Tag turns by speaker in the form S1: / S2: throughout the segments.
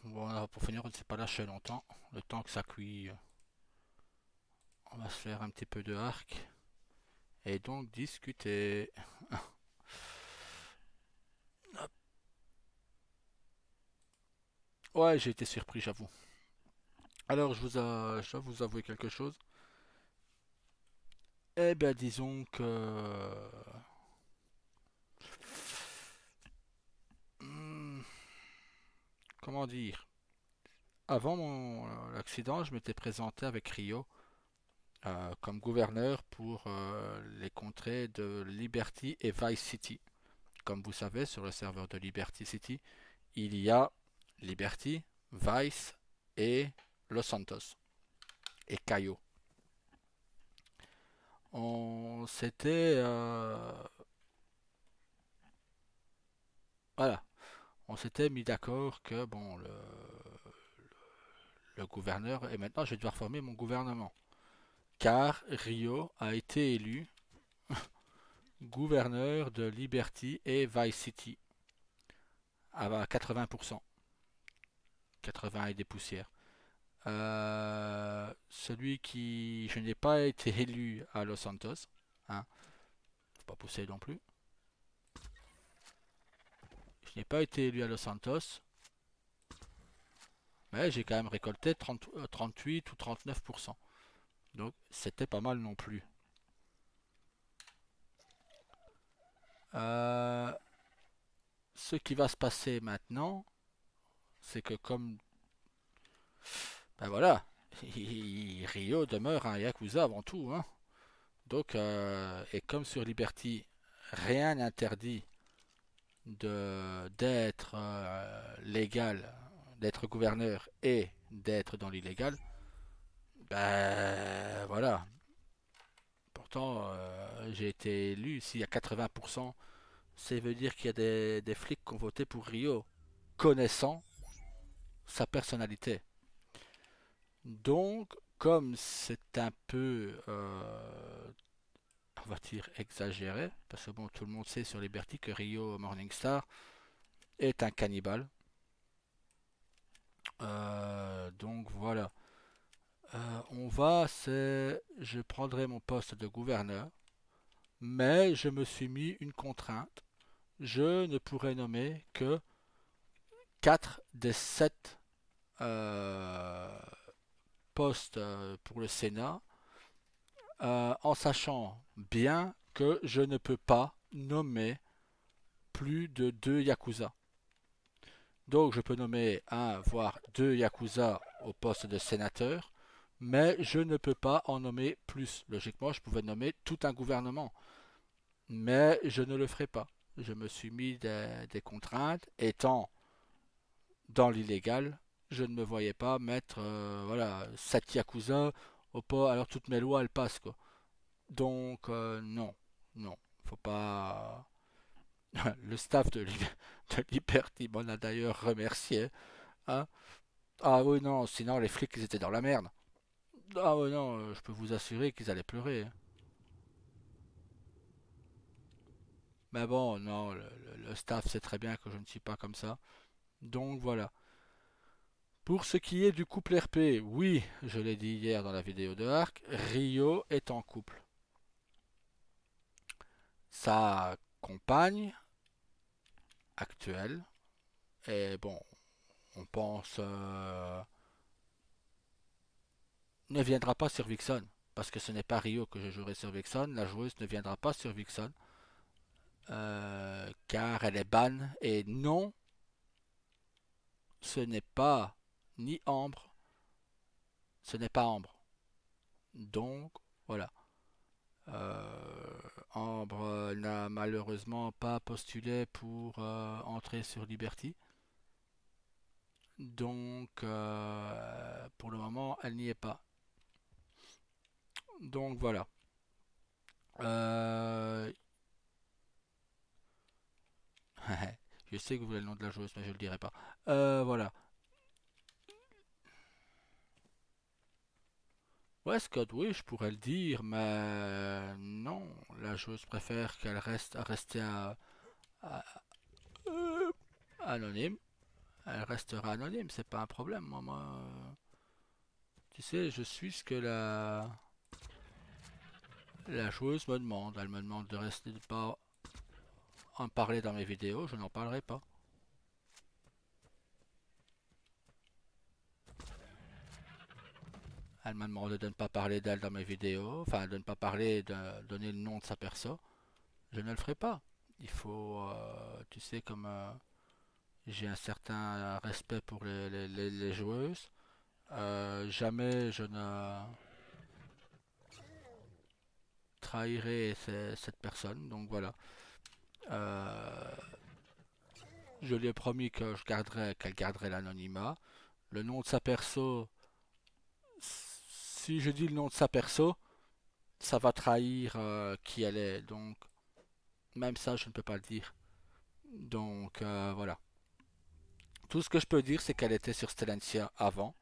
S1: Voilà, pour finir, on ne s'est pas lâché longtemps. Le temps que ça cuit, on va se faire un petit peu de arc. Et donc discuter. Ouais, j'ai été surpris, j'avoue. Alors, je dois vous avouer quelque chose. Eh ben, disons que... Hmm, comment dire? Avant l'accident, je m'étais présenté avec Rio comme gouverneur pour les contrées de Liberty et Vice City. Comme vous savez, sur le serveur de Liberty City, il y a Liberty, Vice et Los Santos et Cayo. On s'était voilà, on s'était mis d'accord que bon le gouverneur et maintenant je vais devoir former mon gouvernement car Rio a été élu gouverneur de Liberty et Vice City à 80%, 80 et des poussières. Celui qui je n'ai pas été élu à Los Santos, hein, faut pas pousser non plus. Je n'ai pas été élu à Los Santos, mais j'ai quand même récolté 38 ou 39%. Donc c'était pas mal non plus. Euh, Ce qui va se passer maintenant, c'est que comme ben voilà, Rio demeure un yakuza avant tout, hein. Donc et comme sur Liberty, rien n'interdit de d'être légal, d'être gouverneur et d'être dans l'illégal. Ben voilà. Pourtant, j'ai été élu. S'il y a 80%, ça veut dire qu'il y a des flics qui ont voté pour Rio, connaissant sa personnalité. Donc, comme c'est un peu, on va dire, exagéré, parce que bon, tout le monde sait sur Liberty que Rio Morningstar est un cannibale. Donc voilà. Je prendrai mon poste de gouverneur, mais je me suis mis une contrainte. Je ne pourrai nommer que 4 des 7 euh, postes pour le Sénat, en sachant bien que je ne peux pas nommer plus de 2 Yakuza. Donc je peux nommer un, voire 2 Yakuza au poste de sénateur, mais je ne peux pas en nommer plus. Logiquement, je pouvais nommer tout un gouvernement, mais je ne le ferai pas. Je me suis mis des contraintes, étant dans l'illégal, je ne me voyais pas mettre voilà, 7 Yakuza au pas, alors toutes mes lois elles passent quoi. Donc non, non, faut pas. Le staff de Liberty m'en a d'ailleurs remercié. Hein. Ah oui non, sinon les flics ils étaient dans la merde. Ah oui non, je peux vous assurer qu'ils allaient pleurer. Hein. Mais bon, non, le staff sait très bien que je ne suis pas comme ça. Donc voilà. Pour ce qui est du couple RP, oui, je l'ai dit hier dans la vidéo de Arc, Rio est en couple. Sa compagne actuelle, et bon, on pense, ne viendra pas sur Vixen, parce que ce n'est pas Rio que je jouerai sur Vixen, la joueuse ne viendra pas sur Vixen, car elle est ban, et non, ce n'est pas ni Ambre, ce n'est pas Ambre. Donc, voilà. Ambre n'a malheureusement pas postulé pour entrer sur Liberty. Donc, pour le moment, elle n'y est pas. Donc, voilà. Euh, je sais que vous voulez le nom de la joueuse, mais je ne le dirai pas. Voilà. Ouais, Scott, oui, je pourrais le dire, mais non. La joueuse préfère qu'elle reste à rester à- anonyme. elle restera anonyme, c'est pas un problème. Tu sais, je suis ce que la joueuse me demande. Elle me demande de rester, de pas en parler dans mes vidéos, je n'en parlerai pas. Elle m'a demandé de ne pas parler d'elle dans mes vidéos, enfin de ne pas parler, de donner le nom de sa perso. Je ne le ferai pas. Il faut, tu sais, comme j'ai un certain respect pour les joueuses, jamais je ne trahirai cette personne. Donc voilà. Euh, je lui ai promis que qu'elle garderait l'anonymat. Le nom de sa perso, si je dis le nom de sa perso, ça va trahir qui elle est. Donc même ça, je ne peux pas le dire. Donc voilà. Tout ce que je peux dire, c'est qu'elle était sur Stellantia avant.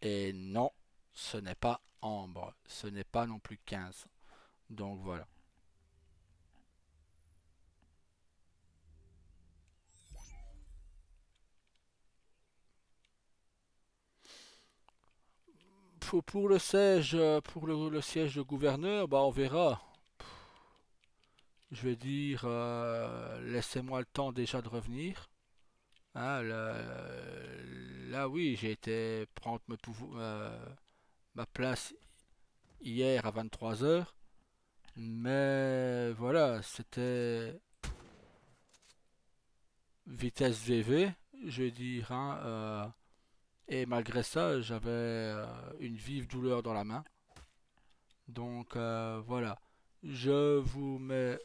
S1: Et non, ce n'est pas Ambre. Ce n'est pas non plus 15. Donc voilà. Pour le siège, pour le siège de gouverneur, bah on verra. Je vais dire, laissez-moi le temps déjà de revenir. Hein, là, oui, j'ai été prendre ma place hier à 23 heures. Mais voilà, c'était vitesse VV, je vais dire. Hein, et malgré ça, j'avais une vive douleur dans la main. Donc voilà. Je vous mets...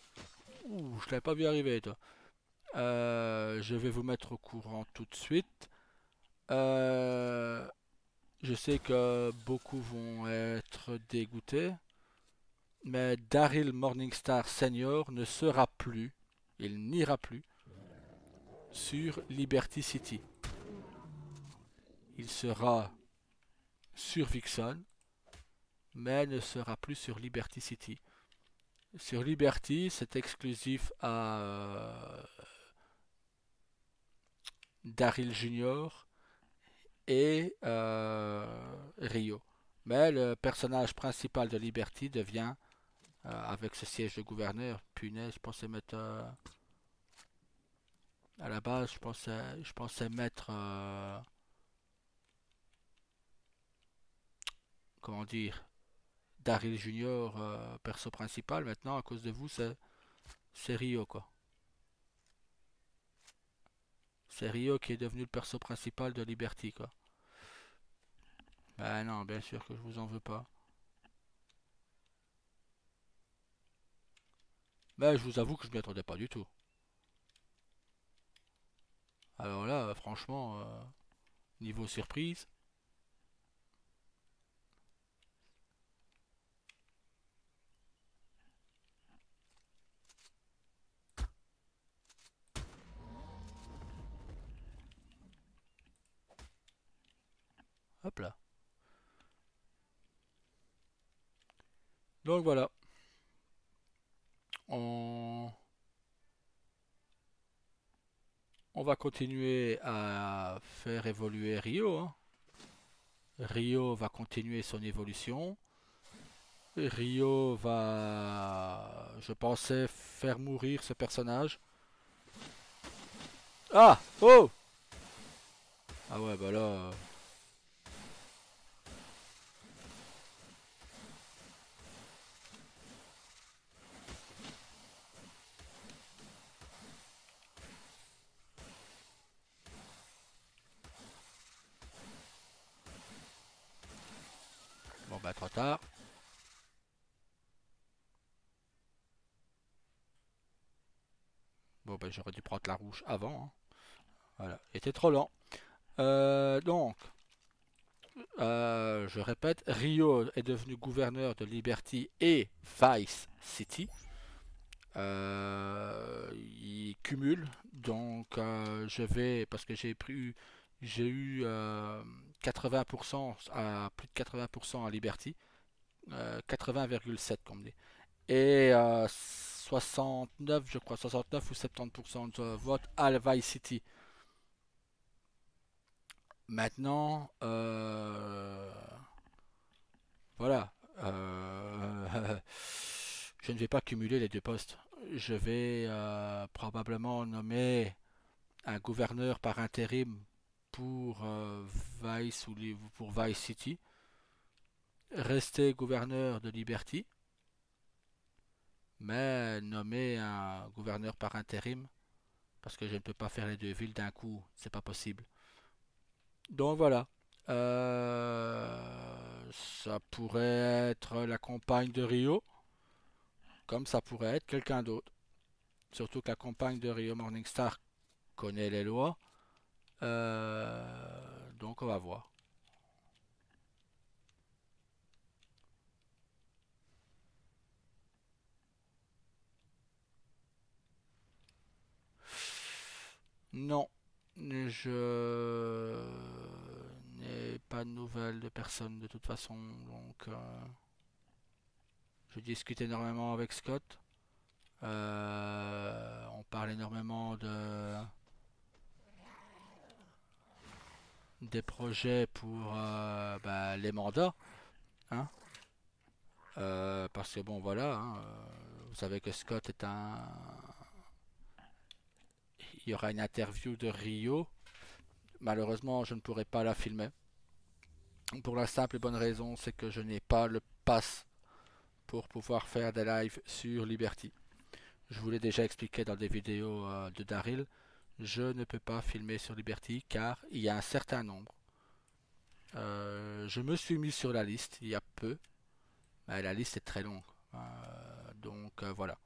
S1: Ouh, je l'avais pas vu arriver, toi. Je vais vous mettre au courant tout de suite. Euh, je sais que beaucoup vont être dégoûtés, mais Daryl Morningstar Senior ne sera plus, il n'ira plus sur Liberty City. Il sera sur Vixen, mais ne sera plus sur Liberty City. Sur Liberty, c'est exclusif à Daryl Junior et Rio. Mais le personnage principal de Liberty devient, avec ce siège de gouverneur, punaise, je pensais mettre... à la base, je pensais mettre... comment dire, Daryl Junior, perso principal. Maintenant, à cause de vous, c'est Rio, quoi. C'est Rio qui est devenu le perso principal de Liberty, quoi. Ben non, bien sûr que je vous en veux pas. Mais je vous avoue que je m'y attendais pas du tout. Alors là, franchement, niveau surprise, hop là. Donc voilà, on, on va continuer à faire évoluer Rio, hein. Rio va continuer son évolution. Rio va, je pensais, faire mourir ce personnage. Ah! Oh! Ah ouais, bah là... bon bah trop tard. Bon bah j'aurais dû prendre la rouge avant, hein. Voilà, il était trop lent. Donc, je répète, Rio est devenu gouverneur de Liberty et Vice City. Il cumule, donc je vais, parce que j'ai eu 80% à plus de 80% à Liberty, 80,7 comme dit, et 69, je crois, 69 ou 70% de vote à Vice City. Maintenant, voilà. Je ne vais pas cumuler les deux postes. Je vais probablement nommer un gouverneur par intérim pour Vice ou pour Vice City, rester gouverneur de Liberty, mais nommer un gouverneur par intérim parce que je ne peux pas faire les deux villes d'un coup, c'est pas possible. Donc voilà. Ça pourrait être la compagne de Rio, comme ça pourrait être quelqu'un d'autre. Surtout que la compagne de Rio Morningstar connaît les lois. Donc on va voir. Non, je n'ai pas de nouvelles de personne de toute façon. Donc je discute énormément avec Scott. On parle énormément des projets pour bah, les mandats, hein. Parce que bon voilà, hein, vous savez que Scott est un... Il y aura une interview de Rio. Malheureusement, je ne pourrai pas la filmer. Pour la simple et bonne raison, c'est que je n'ai pas le pass pour pouvoir faire des lives sur Liberty. Je vous l'ai déjà expliqué dans des vidéos de Daryl. Je ne peux pas filmer sur Liberty car il y a un certain nombre. Je me suis mis sur la liste il y a peu, mais la liste est très longue. Donc voilà.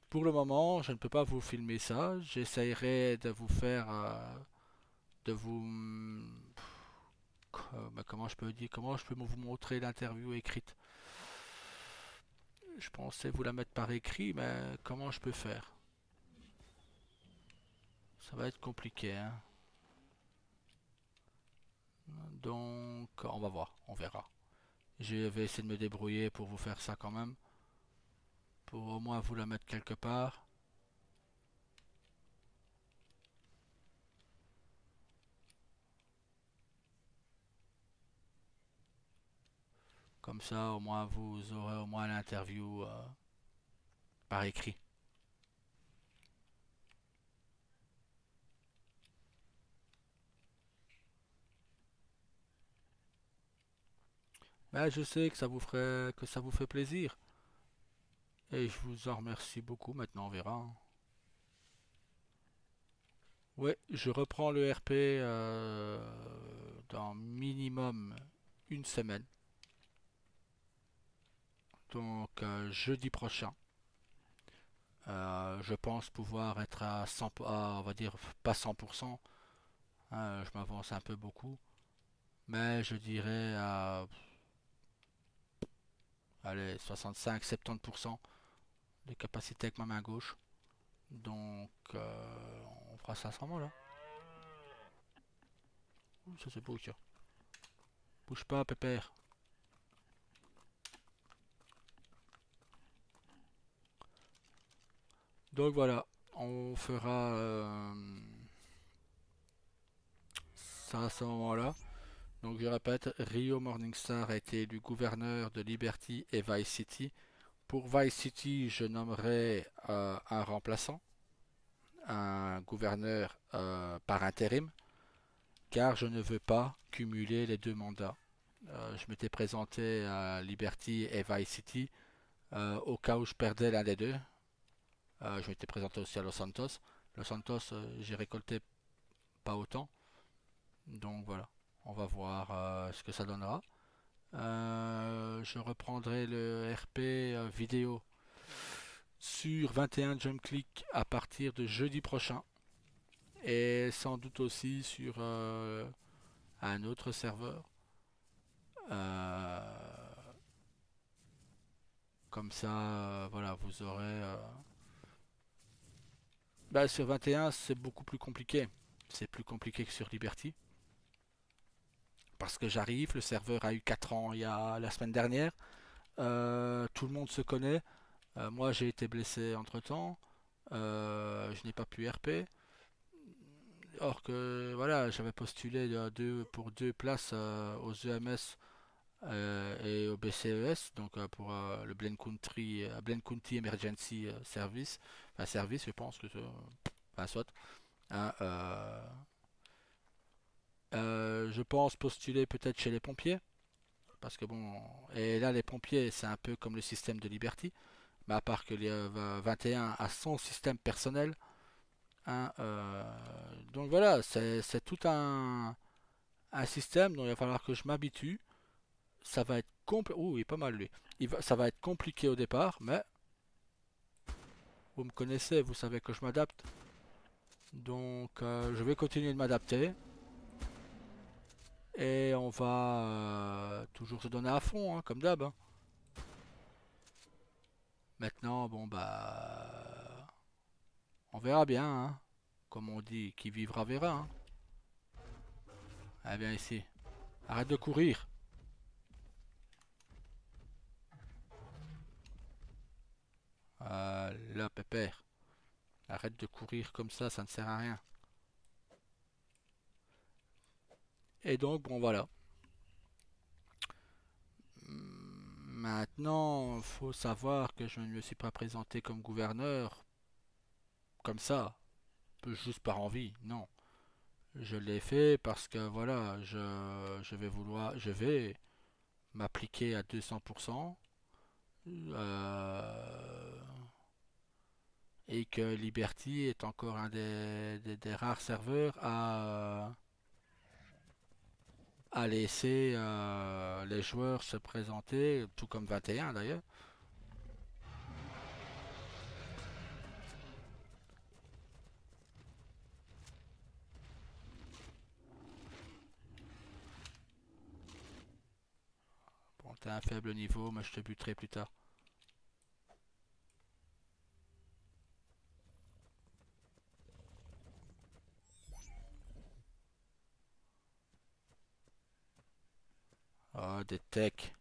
S1: Pour le moment, je ne peux pas vous filmer ça. J'essayerai de vous faire, de vous, comment je peux dire, comment je peux vous montrer l'interview écrite. Je pensais vous la mettre par écrit, mais comment je peux faire? Ça va être compliqué, hein. Donc, on va voir, on verra. Je vais essayer de me débrouiller pour vous faire ça quand même, pour au moins vous la mettre quelque part. Comme ça, au moins, vous aurez au moins l'interview par écrit. Mais je sais que ça vous fait plaisir. Et je vous en remercie beaucoup. Maintenant, on verra, hein. Ouais, je reprends le RP dans minimum une semaine. Donc, jeudi prochain. Je pense pouvoir être à 100, on va dire pas 100%, hein, je m'avance un peu beaucoup, mais je dirais à allez, 65-70% de capacité avec ma main gauche. Donc on fera ça à ce moment-là. Ouh, ça c'est beau ça. Bouge pas, pépère. Donc voilà, on fera ça à ce moment-là. Donc je répète, Rio Morningstar a été élu gouverneur de Liberty et Vice City. Pour Vice City, je nommerai un remplaçant, un gouverneur par intérim, car je ne veux pas cumuler les deux mandats. Je m'étais présenté à Liberty et Vice City au cas où je perdais l'un des deux. Je m'étais présenté aussi à Los Santos. Los Santos, j'ai récolté pas autant. Donc voilà, on va voir ce que ça donnera. Je reprendrai le RP vidéo sur 21 Jump Click à partir de jeudi prochain. Et sans doute aussi sur un autre serveur. Euh, Comme ça, voilà, vous aurez... Bah, sur 21, c'est beaucoup plus compliqué. C'est plus compliqué que sur Liberty. Parce que j'arrive, le serveur a eu 4 ans il y a la semaine dernière. Tout le monde se connaît. Moi, j'ai été blessé entre-temps. Je n'ai pas pu RP. or que voilà, j'avais postulé pour deux places aux EMS et au BCES, donc pour le Blaine County Emergency Service, enfin service, je pense que c'est, enfin soit, hein, je pense postuler peut-être chez les pompiers, parce que bon, et là les pompiers c'est un peu comme le système de Liberty, mais à part que les 21 a son système personnel, hein, donc voilà, c'est tout un système dont il va falloir que je m'habitue. Ça va être compliqué. Ouh, il est pas mal lui. Ça va être compliqué au départ, mais vous me connaissez, vous savez que je m'adapte. Donc je vais continuer de m'adapter. Et on va toujours se donner à fond, hein, comme d'hab, hein. Maintenant, bon bah, on verra bien, hein. Comme on dit, qui vivra verra, hein. Ah bien ici. Arrête de courir. Là, pépère. Arrête de courir comme ça ne sert à rien. Et donc, bon voilà. Maintenant, faut savoir que je ne me suis pas présenté comme gouverneur comme ça, juste par envie. Non, je l'ai fait parce que voilà, je vais m'appliquer à 200%, et que Liberty est encore un des rares serveurs à laisser les joueurs se présenter, tout comme 21 d'ailleurs. Bon, t'as un faible niveau, mais je te buterai plus tard. Ah, des techs.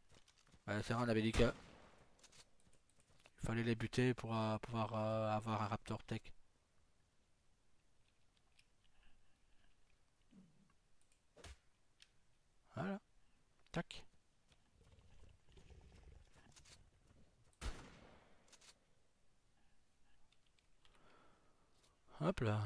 S1: Ouais, c'est vrai, on avait dit qu'il fallait les buter pour pouvoir avoir un Raptor Tech. Voilà, tac. Hop là.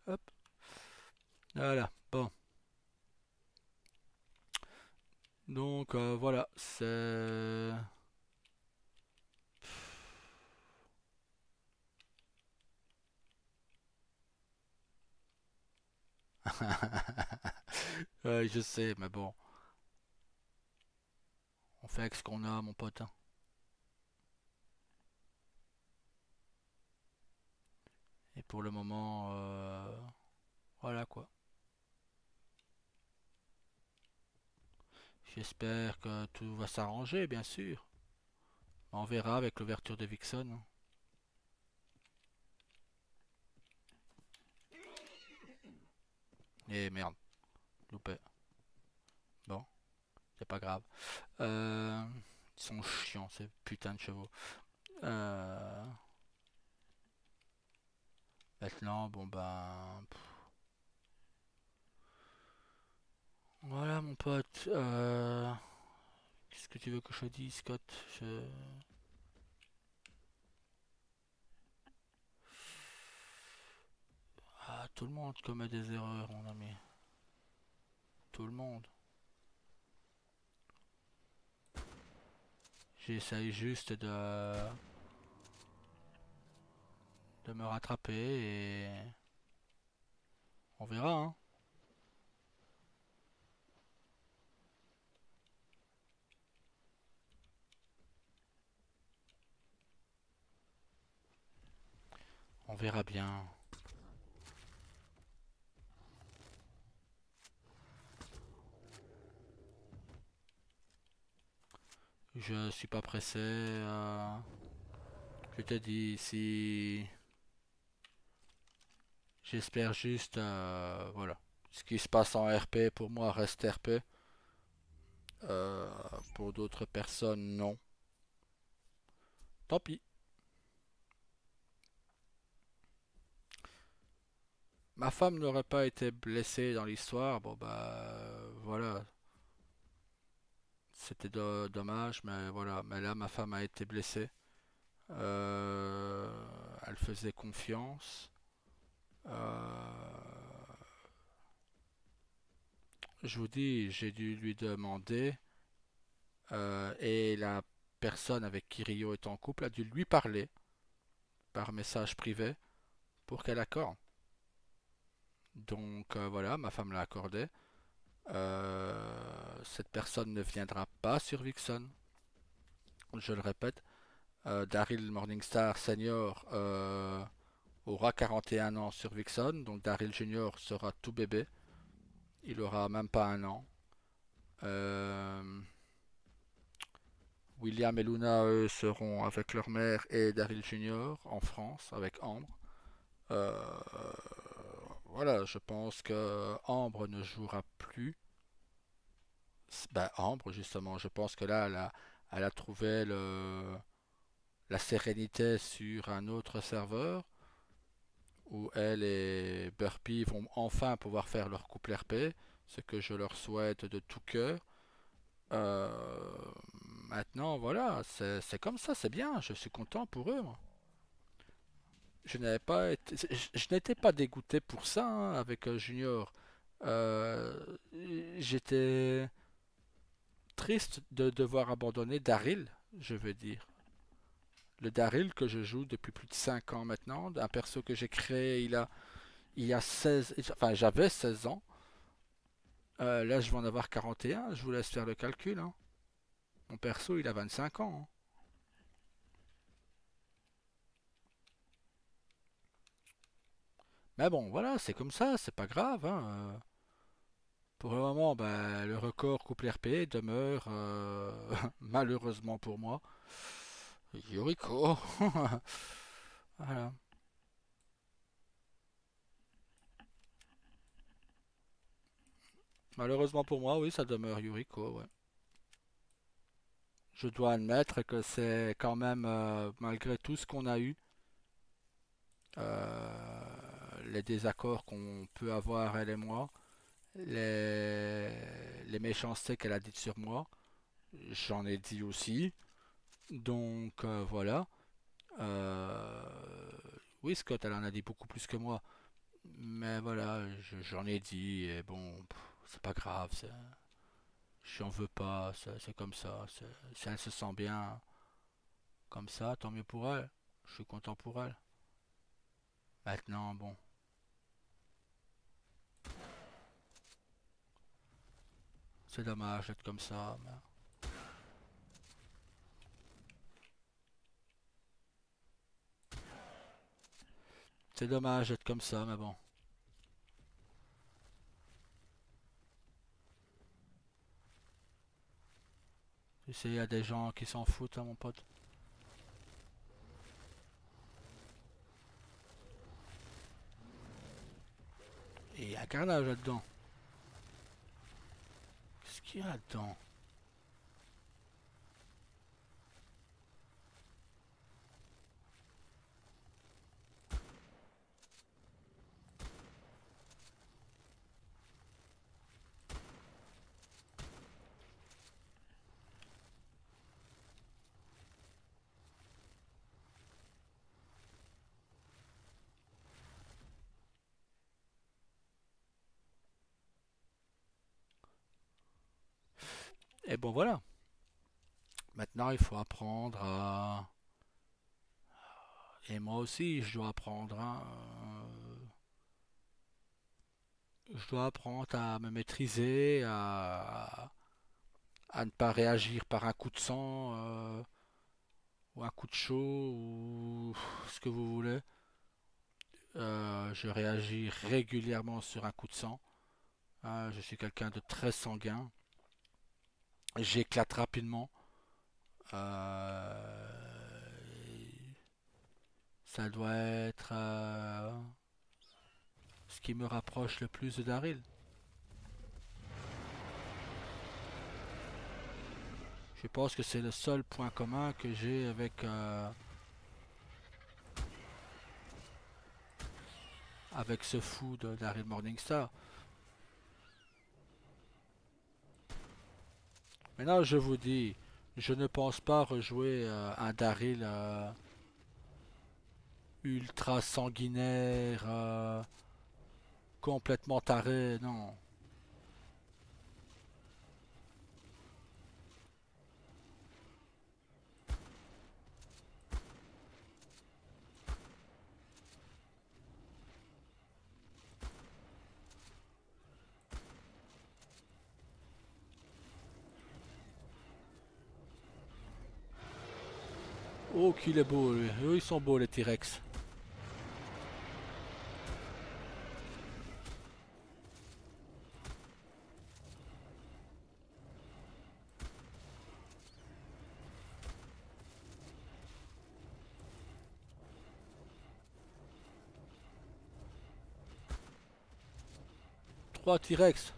S1: Hop. Voilà. Bon. Donc voilà, c'est... Ouais, je sais, mais bon. On fait avec ce qu'on a, mon pote, hein. Et pour le moment, voilà quoi. J'espère que tout va s'arranger, bien sûr. On verra avec l'ouverture de Vixen, hein. Et merde, loupé. Bon, c'est pas grave. Euh, Ils sont chiants, ces putains de chevaux. Euh, Maintenant, bon ben... Voilà mon pote. Qu'est-ce que tu veux que je te dise, Scott? Je... Ah, tout le monde commet des erreurs, mon ami. Tout le monde. J'essaye juste de me rattraper et on verra, hein. On verra bien. Je suis pas pressé. Je te dis, si j'espère juste, voilà. Ce qui se passe en RP pour moi reste RP. Pour d'autres personnes, non. Tant pis. Ma femme n'aurait pas été blessée dans l'histoire. Bon bah voilà, c'était dommage, mais voilà. Mais là, ma femme a été blessée. Elle faisait confiance. Euh, je vous dis, j'ai dû lui demander, et la personne avec qui Rio est en couple a dû lui parler par message privé pour qu'elle accorde. Donc voilà, ma femme l'a accordé. Cette personne ne viendra pas sur Vixen. Je le répète, Daryl Morningstar Senior aura 41 ans sur Vixen, donc Daryl Junior sera tout bébé. Il aura même pas un an. Euh, William et Luna, eux, seront avec leur mère et Daryl Junior en France avec Ambre. Euh, voilà, je pense que Ambre ne jouera plus. Ben, Ambre, justement, je pense que là, elle a trouvé la sérénité sur un autre serveur où elle et Burpee vont enfin pouvoir faire leur couple RP, ce que je leur souhaite de tout cœur. Euh, Maintenant, voilà, c'est comme ça, c'est bien, je suis content pour eux, moi. Je n'étais pas dégoûté pour ça hein, avec Junior. Euh, J'étais triste de devoir abandonner Daryl, je veux dire. Le Daryl que je joue depuis plus de 5 ans maintenant, un perso que j'ai créé il y a 16, enfin j'avais 16 ans. Là je vais en avoir 41, je vous laisse faire le calcul. Hein. Mon perso il a 25 ans. Hein. Mais bon, voilà, c'est comme ça, c'est pas grave. Hein. Pour le moment, ben, le record couple RP demeure, malheureusement pour moi, Yuriko. Voilà. Malheureusement pour moi, oui, ça demeure Yuriko. Ouais. Je dois admettre que c'est quand même, malgré tout ce qu'on a eu, les désaccords qu'on peut avoir, elle et moi, les, les méchancetés qu'elle a dites sur moi, j'en ai dit aussi. Donc voilà. Euh, oui, Scott, elle en a dit beaucoup plus que moi. Mais voilà, j'en ai dit, et bon, c'est pas grave, j'en veux pas, c'est comme ça. Si elle se sent bien comme ça, tant mieux pour elle. Je suis content pour elle. Maintenant, bon, c'est dommage d'être comme ça. C'est dommage d'être comme ça, mais bon. Tu sais, il y a des gens qui s'en foutent, hein, mon pote. Et il y a un carnage là-dedans. Qu'est-ce qu'il y a là-dedans? Et bon, voilà. Maintenant, il faut apprendre à... Et moi aussi, je dois apprendre, hein, je dois apprendre à me maîtriser, à ne pas réagir par un coup de sang, ou un coup de chaud, ou ce que vous voulez. Je réagis régulièrement sur un coup de sang. Hein, je suis quelqu'un de très sanguin. J'éclate rapidement. Euh, Ça doit être ce qui me rapproche le plus de Daryl. Je pense que c'est le seul point commun que j'ai avec ce fou de Daryl Morningstar. Maintenant, je vous dis, je ne pense pas rejouer un Daryl ultra sanguinaire, complètement taré, non. Oh, qu'il est beau, lui. Eux, ils sont beaux, les T-Rex. 3 T-Rex.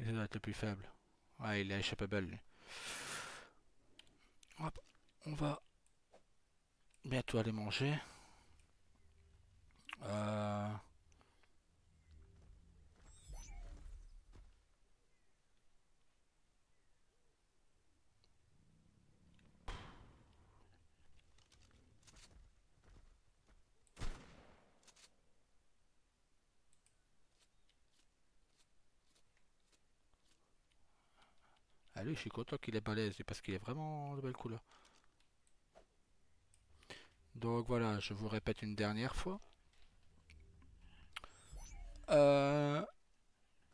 S1: Il doit être le plus faible. Ouais, il a échappé belle, lui. Hop, on va bientôt aller manger. Euh, Lui, je suis content qu'il est balèze, parce qu'il est vraiment de belle couleur. Donc voilà, je vous répète une dernière fois. Euh,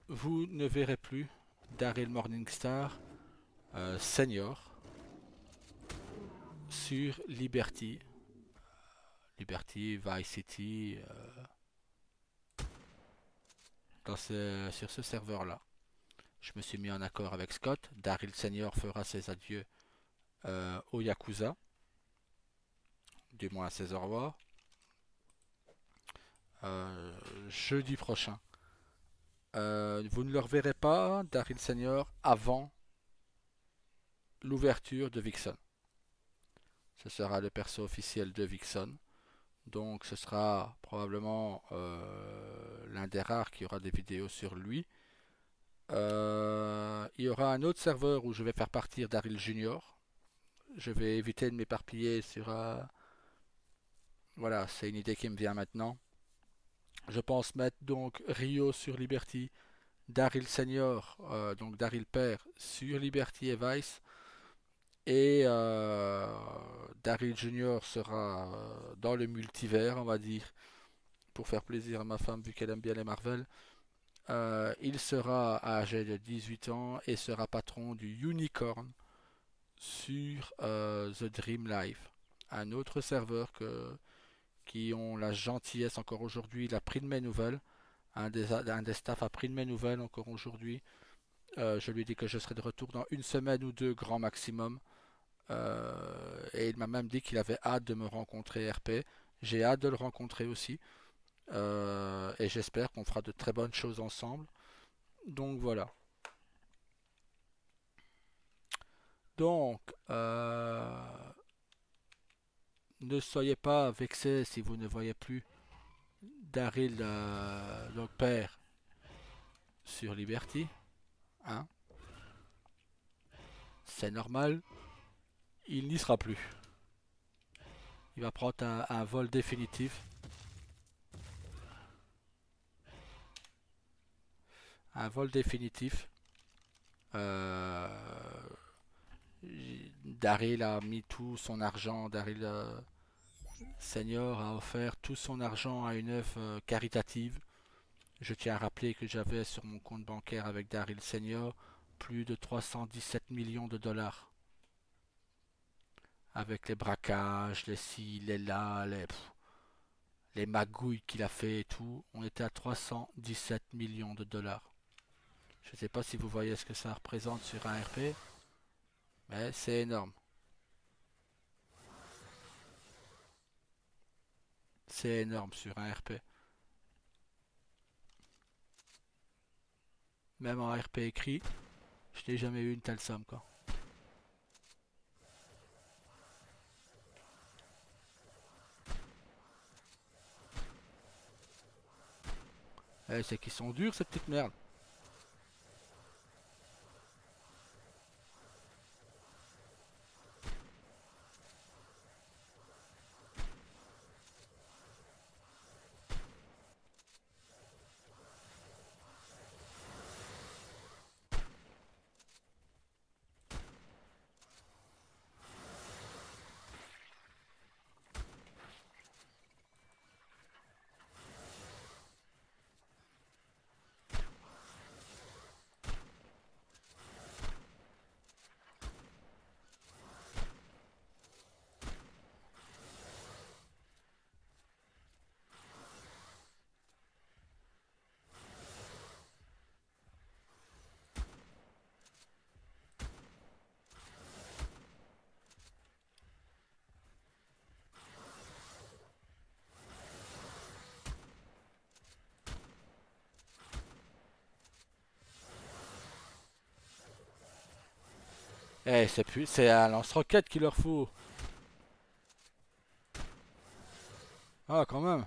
S1: vous ne verrez plus Daryl Morningstar Senior sur Liberty. Liberty, Vice City, sur ce serveur-là. Je me suis mis en accord avec Scott. Daryl Senior fera ses adieux au Yakuza, du moins à ses au revoir, jeudi prochain. Vous ne le reverrez pas, Daryl Senior, avant l'ouverture de Vixen. Ce sera le perso officiel de Vixen. Donc ce sera probablement l'un des rares qui aura des vidéos sur lui. Il y aura un autre serveur où je vais faire partir Daryl Junior. Je vais éviter de m'éparpiller sur... voilà, c'est une idée qui me vient maintenant. Je pense mettre donc Rio sur Liberty, Daryl Senior, donc Daryl Père sur Liberty et Vice. Et Daryl Junior sera dans le multivers, on va dire, pour faire plaisir à ma femme vu qu'elle aime bien les Marvel. Il sera âgé de 18 ans et sera patron du Unicorn sur The Dream Life, un autre serveur qui ont la gentillesse encore aujourd'hui. Il a pris de mes nouvelles. Un des staffs a pris de mes nouvelles encore aujourd'hui. Je lui ai dit que je serai de retour dans une semaine ou deux, grand maximum. Et il m'a même dit qu'il avait hâte de me rencontrer RP. J'ai hâte de le rencontrer aussi. Et j'espère qu'on fera de très bonnes choses ensemble. Donc voilà. Donc, ne soyez pas vexés si vous ne voyez plus Daryl, donc père, sur Liberty. Hein, c'est normal, il n'y sera plus. Il va prendre un vol définitif. Un vol définitif. Euh, Daryl a mis tout son argent. Daryl Senior a offert tout son argent à une œuvre caritative. Je tiens à rappeler que j'avais sur mon compte bancaire avec Daryl Senior plus de 317 millions de dollars. Avec les braquages, les ci, les là, les magouilles qu'il a fait et tout, on était à 317 millions de dollars. Je ne sais pas si vous voyez ce que ça représente sur un RP, mais c'est énorme. C'est énorme sur un RP. Même en RP écrit, je n'ai jamais eu une telle somme, quoi. Eh, c'est qu'ils sont durs, cette petite merde. Eh, c'est un lance-roquette qu'il leur faut. Ah, quand même.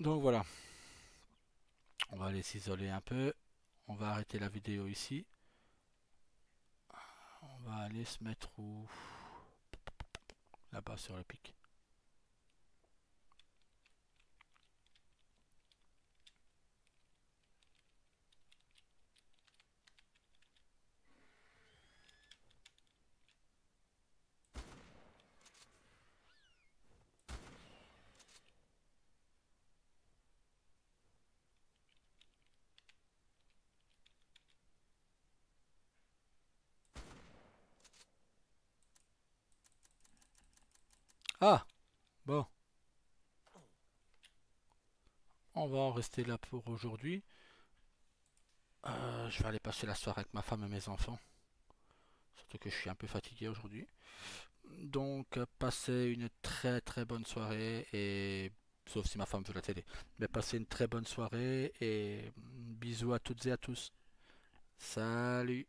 S1: Donc voilà. On va aller s'isoler un peu. On va arrêter la vidéo ici. On va aller se mettre où? Là-bas sur le pic. Ah, bon. On va en rester là pour aujourd'hui. Je vais aller passer la soirée avec ma femme et mes enfants. surtout que je suis un peu fatigué aujourd'hui. Donc, passez une très très bonne soirée et sauf si ma femme veut la télé. Mais passez une très bonne soirée et bisous à toutes et à tous. Salut!